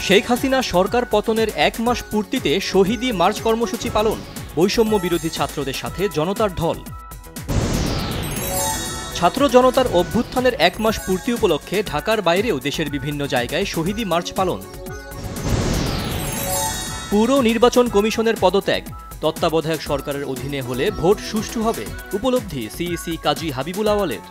শেখ হাসিনা সরকার পতনের ১ মাস পূর্তিতে শহীদি মার্চ কর্মসূচি পালন, বৈষম্য বিরোধী ছাত্রদের সাথে জনতার ঢল। ছাত্র জনতার অভ্যুত্থানের ১ মাস পূর্তি উপলক্ষে ঢাকার বাইরেও দেশের বিভিন্ন জায়গায় শহীদি মার্চ পালন। পুর নির্বাচন কমিশনের পদত্যাগ, তত্ত্বাবধায়ক সরকারের অধীনে হলে ভোট সুষ্ঠু হবে, উপলব্ধি সিইসি কাজী হাবিবুল আওয়ালের।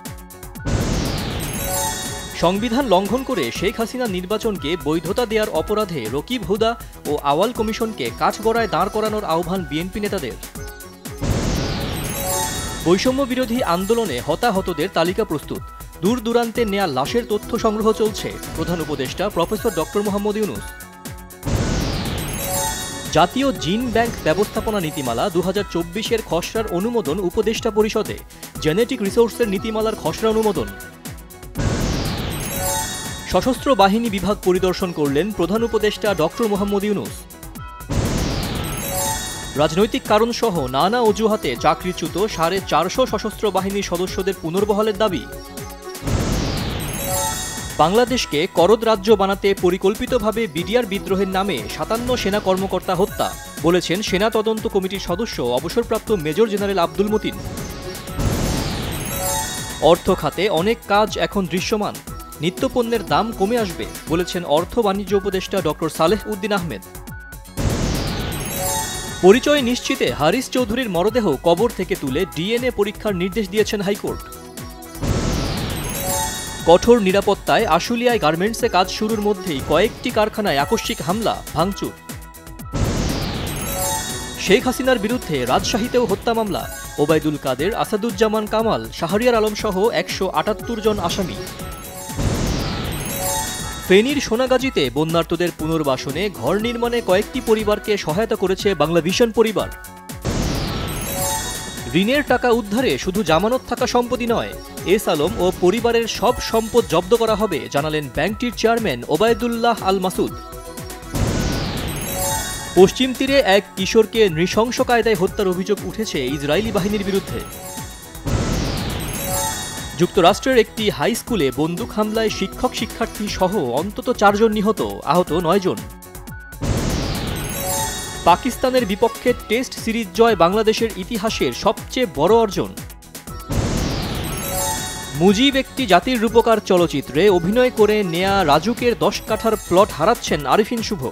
সংবিধান লঙ্ঘন করে শেখ হাসিনা নির্বাচনকে বৈধতা দেওয়ার অপরাধে রকিব হুদা ও আওয়াল কমিশনকে কাঠগড়ায় দাঁড় করানোর আহ্বান বিএনপি নেতাদের। বৈষম্য বিরোধী আন্দোলনে হতাহতদের তালিকা প্রস্তুত, দূর দূরান্তে নেয়া লাশের তথ্য সংগ্রহ চলছে, প্রধান উপদেষ্টা প্রফেসর ডক্টর মোহাম্মদ ইউনূস। জাতীয় জিন ব্যাংক ব্যবস্থাপনা নীতিমালা ২০২৪-এর খসড়ার অনুমোদন উপদেষ্টা পরিষদে, জেনেটিক রিসোর্সের নীতিমালার খসড়া অনুমোদন। সশস্ত্র বাহিনী বিভাগ পরিদর্শন করলেন প্রধান উপদেষ্টা ডক্টর মোহাম্মদ ইউনূস। রাজনৈতিক কারণসহ নানা অজুহাতে চাকরিচ্যুত ৪৫০ সশস্ত্র বাহিনীর সদস্যদের পুনর্বহালের দাবি। বাংলাদেশকে করদ রাজ্য বানাতে পরিকল্পিতভাবে বিডিআর বিদ্রোহের নামে ৫৭ সেনা কর্মকর্তা হত্যা, বলেছেন সেনা তদন্ত কমিটির সদস্য অবসরপ্রাপ্ত মেজর জেনারেল আব্দুল মতিন। অর্থ খাতে অনেক কাজ এখন দৃশ্যমান, নিত্যপণ্যের দাম কমে আসবে, বলেছেন অর্থ বাণিজ্য উপদেষ্টা ডক্টর সালেহ উদ্দিন আহমেদ। পরিচয় নিশ্চিতে হারিস চৌধুরীর মরদেহ কবর থেকে তুলে ডিএনএ পরীক্ষার নির্দেশ দিয়েছেন হাইকোর্ট। কঠোর নিরাপত্তায় আশুলিয়ায় গার্মেন্টসে কাজ শুরুর মধ্যেই কয়েকটি কারখানায় আকস্মিক হামলা, ভাঙচুর। শেখ হাসিনার বিরুদ্ধে রাজশাহীতেও হত্যা মামলা, ওবায়দুল কাদের, আসাদুজ্জামান কামাল, শাহরিয়ার আলম সহ ১৭৮ জন আসামি। ফেনীর সোনাগাজীতে বন্যার্তদের পুনর্বাসনে ঘর নির্মাণে কয়েকটি পরিবারকে সহায়তা করেছে বাংলা ভিশন পরিবার। ঋণের টাকা উদ্ধারে শুধু জামানত থাকা সম্পত্তি নয়, এস আলম ও পরিবারের সব সম্পদ জব্দ করা হবে, জানালেন ব্যাংকটির চেয়ারম্যান ওবায়দুল্লাহ আল মাসুদ। পশ্চিম তীরে এক কিশোরকে নৃশংস কায়দায় হত্যার অভিযোগ উঠেছে ইসরায়েলি বাহিনীর বিরুদ্ধে। যুক্তরাষ্ট্রের একটি হাই স্কুলে বন্দুক হামলায় শিক্ষক শিক্ষার্থী সহ অন্তত ৪ জন নিহত, আহত ৯ জন। পাকিস্তানের বিপক্ষে টেস্ট সিরিজ জয় বাংলাদেশের ইতিহাসের সবচেয়ে বড় অর্জন। মুজিব একটি জাতির রূপকার চলচ্চিত্রে অভিনয় করে নেয়া রাজুকের ১০ কাঠার প্লট হারাচ্ছেন আরিফিন শুভ।